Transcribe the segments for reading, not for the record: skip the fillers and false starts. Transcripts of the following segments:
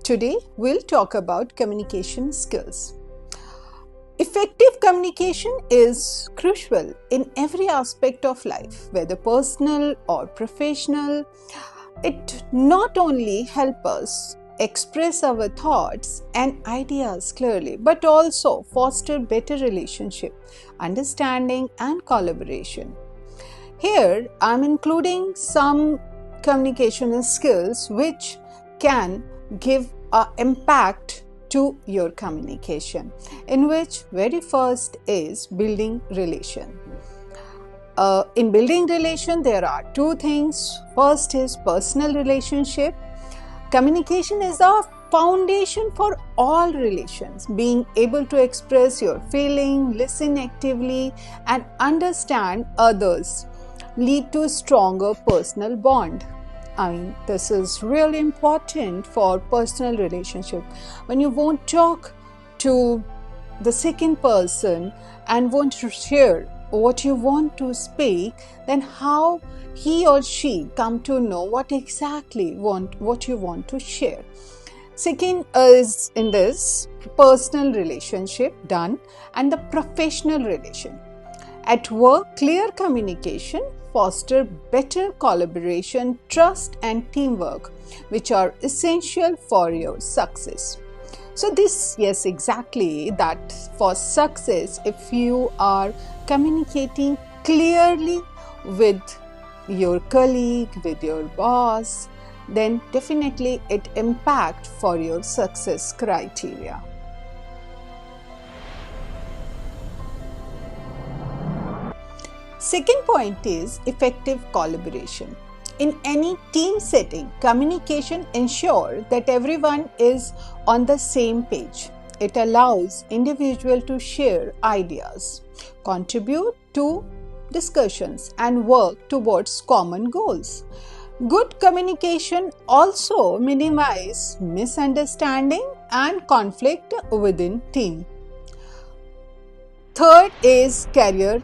Today we'll talk about communication skills. Effective communication is crucial in every aspect of life, whether personal or professional. It not only helps us express our thoughts and ideas clearly, but also foster better relationship, understanding and collaboration. Here I'm including some communication skills which can give an impact to your communication, in which very first is building relation. In building relation, there are two things. First is personal relationship. Communication is the foundation for all relations. Being able to express your feeling, listen actively, and understand others lead to stronger personal bond. This is really important for personal relationship. When you won't talk to the second person and won't share what you want to speak, then how he or she come to know what exactly what you want to share. Second is in this personal relationship done, and the professional relation. At work, clear communication foster better collaboration, trust and teamwork, which are essential for your success. So yes, exactly that for success, if you are communicating clearly with your colleague, with your boss, then definitely it impacts for your success criteria. Second point is effective collaboration. In any team setting, communication ensures that everyone is on the same page. It allows individuals to share ideas, contribute to discussions, and work towards common goals. Good communication also minimizes misunderstanding and conflict within team. Third is career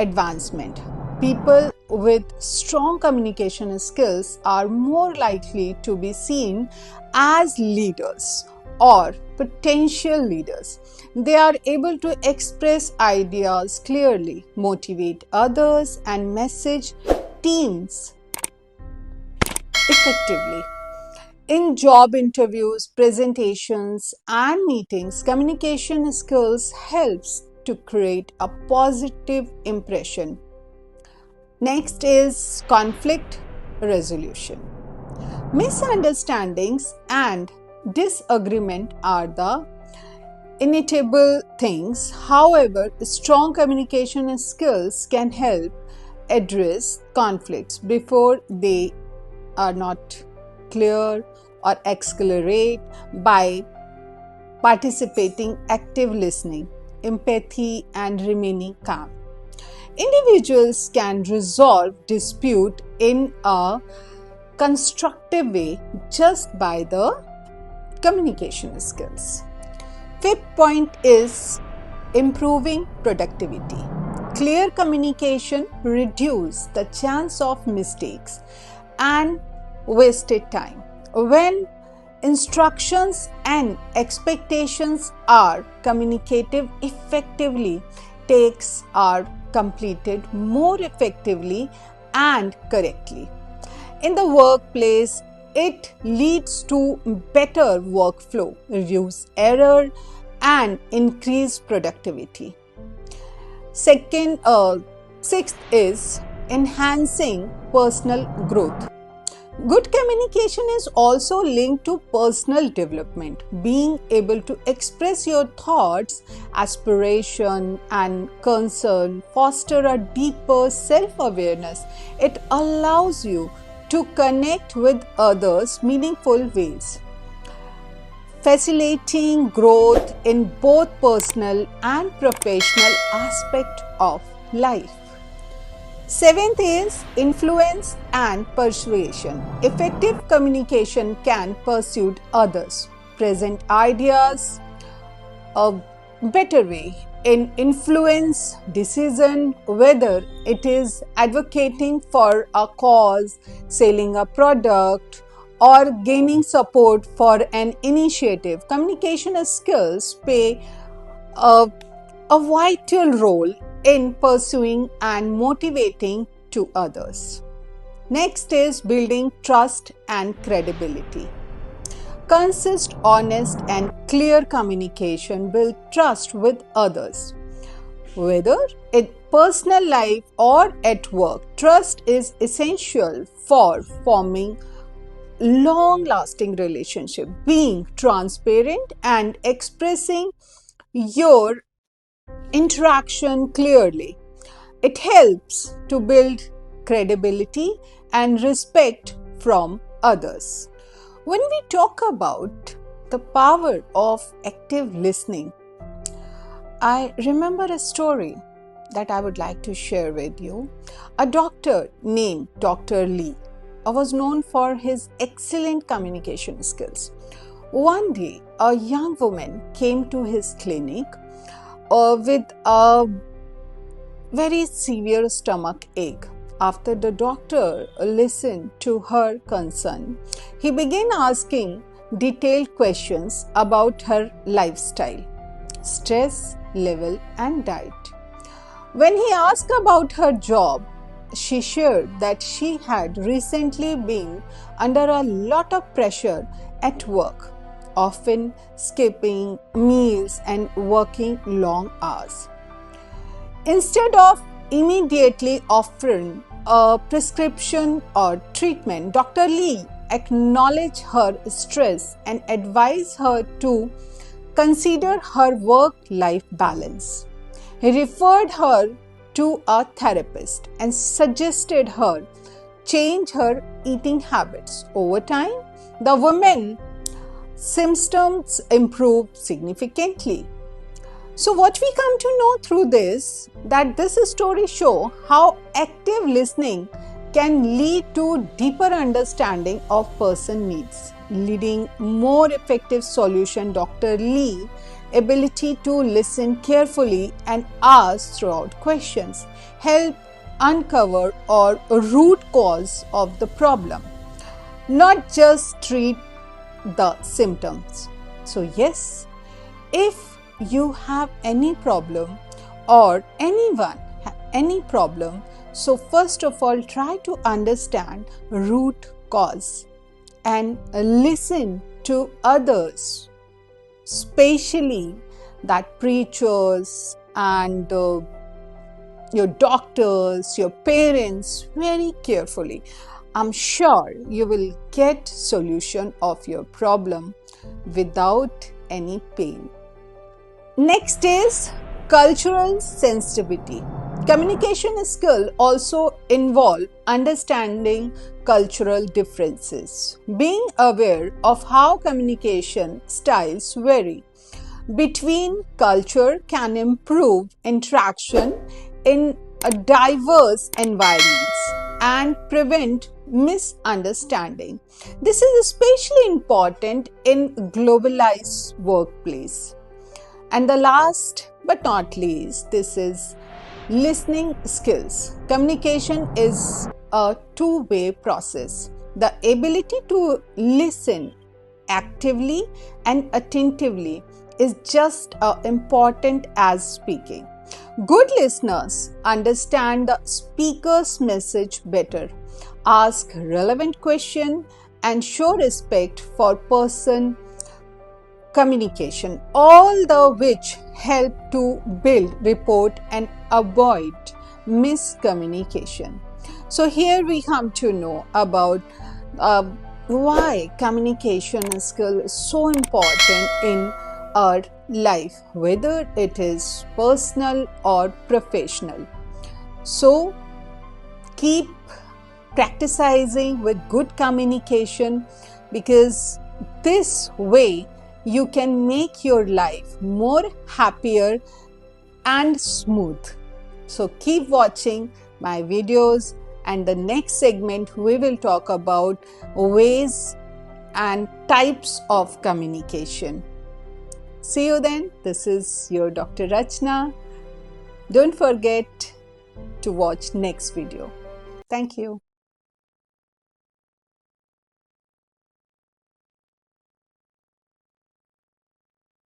advancement. People with strong communication skills are more likely to be seen as leaders or potential leaders. They are able to express ideas clearly, motivate others, and message teams effectively. In job interviews, presentations, and meetings, communication skills helps to create a positive impression. Next is conflict resolution. Misunderstandings and disagreement are the inevitable things. However, strong communication skills can help address conflicts before they are not clear or escalate by participating, active listening, empathy, and remaining calm. Individuals can resolve dispute in a constructive way just by the communication skills. Fifth point is improving productivity. Clear communication reduces the chance of mistakes and wasted time. When instructions and expectations are communicated effectively, tasks are completed more effectively and correctly. In the workplace, it leads to better workflow, reduce error, and increase productivity. Sixth is enhancing personal growth. Good communication is also linked to personal development. Being able to express your thoughts, aspiration, and concern foster a deeper self-awareness. It allows you to connect with others meaningful ways, facilitating growth in both personal and professional aspects of life. Seventh is influence and persuasion. Effective communication can persuade others, present ideas a better way, and influence decision, whether it is advocating for a cause, selling a product, or gaining support for an initiative, communication skills play a vital role in pursuing and motivating to others. Next is building trust and credibility. Consist, honest, and clear communication build trust with others. Whether in personal life or at work, trust is essential for forming long-lasting relationship. Being transparent and expressing your interaction clearly, it helps to build credibility and respect from others. When we talk about the power of active listening, I remember a story that I would like to share with you. A doctor named Dr. Lee was known for his excellent communication skills. One day, a young woman came to his clinic with a very severe stomach ache. After the doctor listened to her concern, he began asking detailed questions about her lifestyle, stress level, and diet. When he asked about her job, she shared that she had recently been under a lot of pressure at work, often skipping meals and working long hours. Instead of immediately offering a prescription or treatment, Dr. Lee acknowledged her stress and advised her to consider her work-life balance. He referred her to a therapist and suggested her change her eating habits. Over time, the woman's symptoms improved significantly. So what we come to know through this, that this story shows how active listening can lead to deeper understanding of person needs, leading more effective solution. Dr. Lee ability to listen carefully and ask throughout questions help uncover or root cause of the problem, not just treat the symptoms. So yes, if you have any problem or anyone have any problem, so first of all try to understand root cause and listen to others, especially that preachers and your doctors, your parents, very carefully. I'm sure you will get solution of your problem without any pain. Next is cultural sensitivity. Communication skill also involve understanding cultural differences. Being aware of how communication styles vary between culture can improve interaction in a diverse environments and prevent misunderstanding. This is especially important in globalized workplace. And the last but not least, this is listening skills. Communication is a two-way process. The ability to listen actively and attentively is just as important as speaking. Good listeners understand the speaker's message better, ask relevant questions, and show respect for person communication, all the which help to build rapport and avoid miscommunication. So here we come to know about why communication skill is so important in our life, whether it is personal or professional. So keep practicing with good communication, because this way you can make your life more happier and smooth. So keep watching my videos, and the next segment we will talk about ways and types of communication. See you then. This is your Dr. Rachna. Don't forget to watch next video. Thank you.